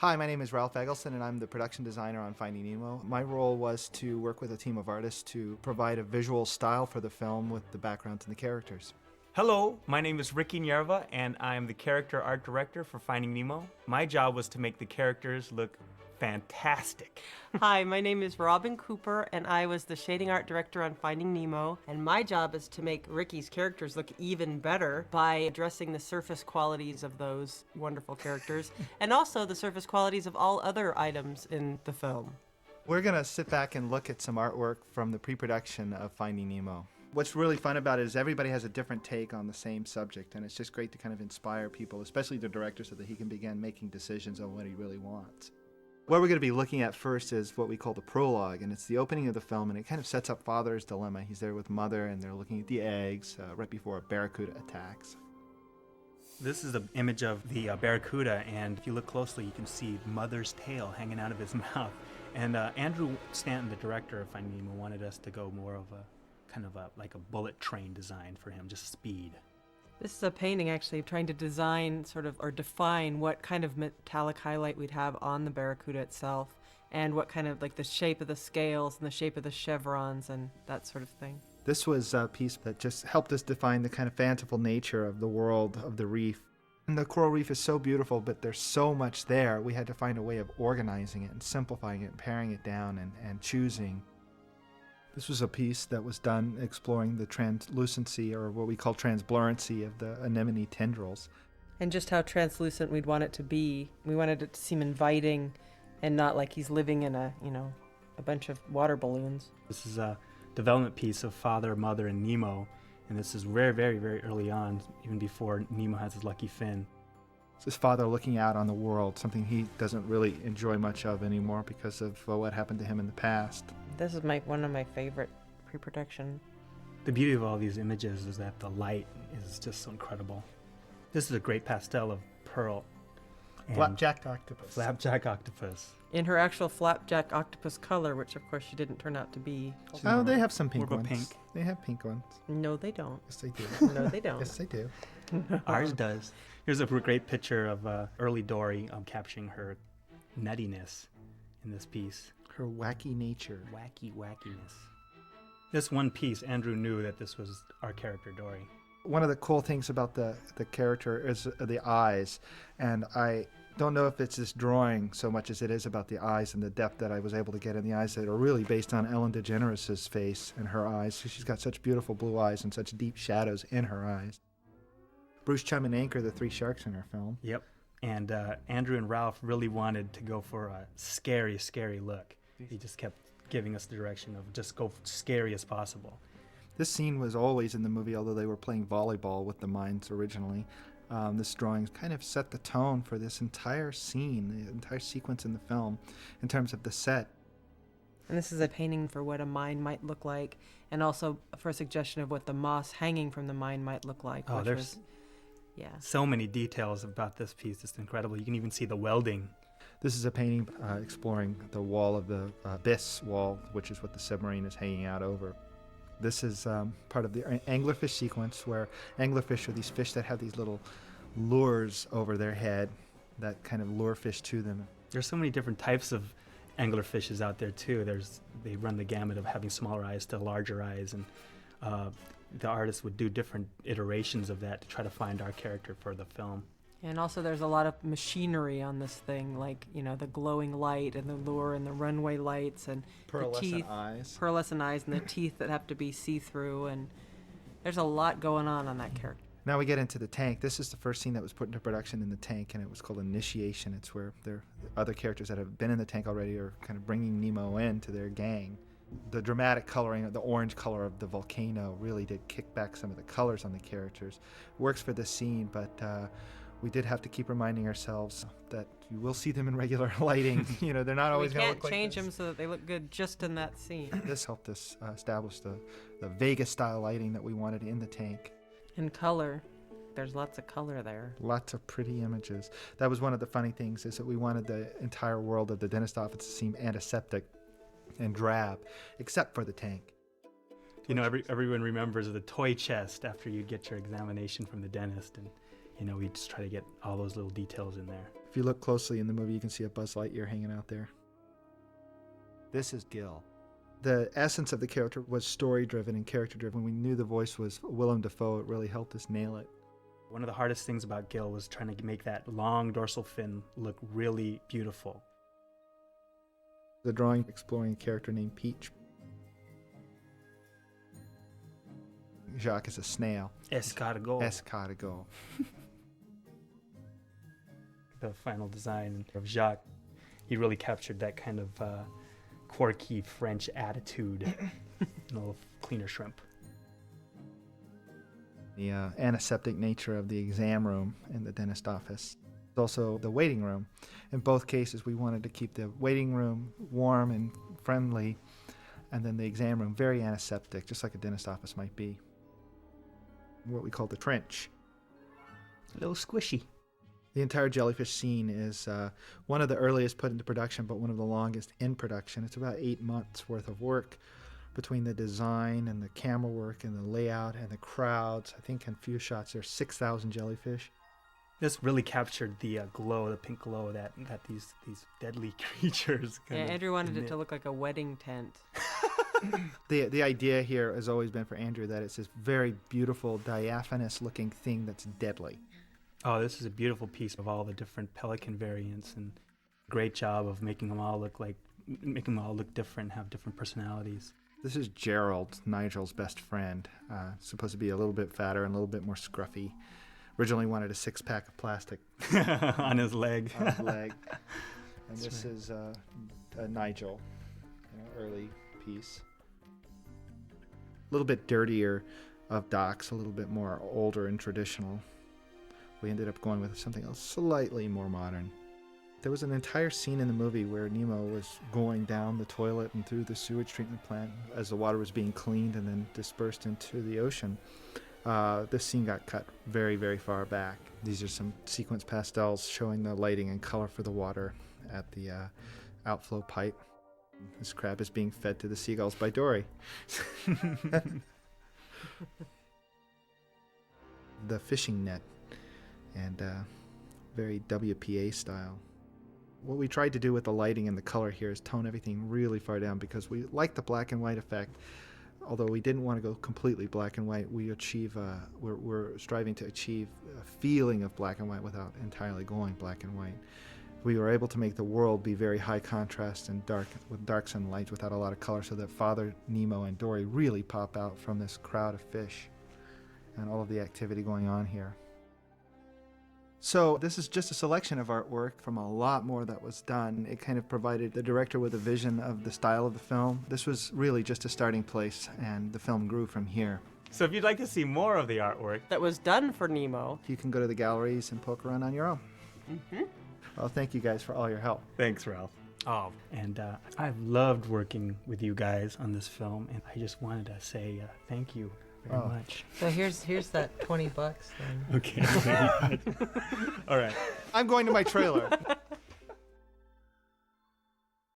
Hi, my name is Ralph Eggleston, and I'm the production designer on Finding Nemo. My role was to work with a team of artists to provide a visual style for the film with the backgrounds and the characters. Hello, my name is Ricky Nyerva, and I am the character art director for Finding Nemo. My job was to make the characters look fantastic. Hi, my name is Robin Cooper, and I was the shading art director on Finding Nemo. And my job is to make Ricky's characters look even better by addressing the surface qualities of those wonderful characters, and also the surface qualities of all other items in the film. We're going to sit back and look at some artwork from the pre-production of Finding Nemo. What's really fun about it is everybody has a different take on the same subject, and it's just great to kind of inspire people, especially the director, so that he can begin making decisions on what he really wants. What we're going to be looking at first is what we call the prologue, and it's the opening of the film, and it kind of sets up Father's dilemma. He's there with Mother, and they're looking at the eggs right before a barracuda attacks. This is an image of the barracuda, and if you look closely, you can see Mother's tail hanging out of his mouth. And Andrew Stanton, the director of Finding Nemo, wanted us to go more of a kind of like a bullet train design for him, just speed. This is a painting actually trying to design or define what kind of metallic highlight we'd have on the barracuda itself, and what kind of the shape of the scales and the shape of the chevrons and that sort of thing. This was a piece that just helped us define the kind of fanciful nature of the world of the reef. And the coral reef is so beautiful, but there's so much there. We had to find a way of organizing it and simplifying it and paring it down and choosing. This was a piece that was done exploring the translucency, or what we call transblurency, of the anemone tendrils. And just how translucent we'd want it to be. We wanted it to seem inviting and not like he's living in a bunch of water balloons. This is a development piece of Father, Mother, and Nemo, and this is very, very, very early on, even before Nemo has his lucky fin. It's his father looking out on the world, something he doesn't really enjoy much of anymore because of what happened to him in the past. This is one of my favorite pre-production. The beauty of all these images is that the light is just so incredible. This is a great pastel of Pearl. Flapjack octopus. Flapjack octopus. In her actual flapjack octopus color, which of course she didn't turn out to be. Oh, they have some pink more of ones. a pink. They have pink ones. No, they don't. Yes, they do. No, they don't. Yes, they do. Ours does. Here's a great picture of early Dory capturing her nuttiness in this piece. Her wacky nature. Wackiness. This one piece, Andrew knew that this was our character, Dory. One of the cool things about the character is the eyes, and I don't know if it's this drawing so much as it is about the eyes and the depth that I was able to get in the eyes that are really based on Ellen DeGeneres' face and her eyes. She's got such beautiful blue eyes and such deep shadows in her eyes. Bruce Chum and Anchor, the three sharks in our film. Yep. And Andrew and Ralph really wanted to go for a scary, scary look. He just kept giving us the direction of just go scary as possible. This scene was always in the movie, although they were playing volleyball with the mines originally. This drawing kind of set the tone for this entire scene, the entire sequence in the film, in terms of the set. And this is a painting for what a mine might look like, and also for a suggestion of what the moss hanging from the mine might look like. Oh, there's so many details about this piece. It's incredible. You can even see the welding. This is a painting exploring the wall of the abyss wall, which is what the submarine is hanging out over. This is part of the anglerfish sequence, where anglerfish are these fish that have these little lures over their head that kind of lure fish to them. There's so many different types of anglerfishes out there too. They run the gamut of having smaller eyes to larger eyes, and the artists would do different iterations of that to try to find our character for the film. And also there's a lot of machinery on this thing, like, the glowing light and the lure and the runway lights and the teeth. Pearlescent eyes and the teeth that have to be see-through, and there's a lot going on that character. Now we get into the tank. This is the first scene that was put into production in the tank, and it was called Initiation. It's where there are other characters that have been in the tank already are kind of bringing Nemo into their gang. The dramatic coloring, the orange color of the volcano really did kick back some of the colors on the characters. Works for this scene, but we did have to keep reminding ourselves that you will see them in regular lighting. They're not always going to look like this. We can't change them so that they look good just in that scene. This helped us establish the Vegas-style lighting that we wanted in the tank. And color. There's lots of color there. Lots of pretty images. That was one of the funny things, is that we wanted the entire world of the dentist office to seem antiseptic and drab, except for the tank. Everyone remembers the toy chest after you get your examination from the dentist, and You know, we just try to get all those little details in there. If you look closely in the movie, you can see a Buzz Lightyear hanging out there. This is Gil. The essence of the character was story-driven and character-driven. We knew the voice was Willem Dafoe. It really helped us nail it. One of the hardest things about Gil was trying to make that long dorsal fin look really beautiful. The drawing exploring a character named Peach. Jacques is a snail. Escargot. Escargot. The final design of Jacques, he really captured that kind of quirky French attitude. A little cleaner shrimp. The antiseptic nature of the exam room in the dentist office. Also the waiting room. In both cases, we wanted to keep the waiting room warm and friendly, and then the exam room very antiseptic, just like a dentist office might be. What we call the trench. A little squishy. The entire jellyfish scene is one of the earliest put into production, but one of the longest in production. It's about 8 months worth of work between the design and the camera work and the layout and the crowds. I think in a few shots there's 6,000 jellyfish. This really captured the glow, the pink glow that these deadly creatures Yeah, kind of Andrew wanted it emit. to look like a wedding tent. The idea here has always been for Andrew that it's this very beautiful, diaphanous looking thing that's deadly. Oh, this is a beautiful piece of all the different pelican variants, and great job of making them all look different, have different personalities. This is Gerald, Nigel's best friend. Supposed to be a little bit fatter and a little bit more scruffy. Originally wanted a 6-pack of plastic on his leg. on his leg. And That's this right. is Nigel, early piece. A little bit dirtier of docks, a little bit more older and traditional. We ended up going with something else slightly more modern. There was an entire scene in the movie where Nemo was going down the toilet and through the sewage treatment plant as the water was being cleaned and then dispersed into the ocean. This scene got cut very, very far back. These are some sequence pastels showing the lighting and color for the water at the outflow pipe. This crab is being fed to the seagulls by Dory. The fishing net, and very WPA style. What we tried to do with the lighting and the color here is tone everything really far down because we like the black and white effect. Although we didn't want to go completely black and white, we're striving to achieve a feeling of black and white without entirely going black and white. We were able to make the world be very high contrast and dark, with darks and lights without a lot of color, so that Father Nemo and Dory really pop out from this crowd of fish and all of the activity going on here. So this is just a selection of artwork from a lot more that was done. It kind of provided the director with a vision of the style of the film. This was really just a starting place, and the film grew from here. So if you'd like to see more of the artwork, That was done for Nemo. You can go to the galleries and poke around on your own. Mm-hmm. Well, thank you guys for all your help. thanks, Ralph. Oh, and I've loved working with you guys on this film, and I just wanted to say thank you very much. So here's that $20 then. Okay. All right. I'm going to my trailer.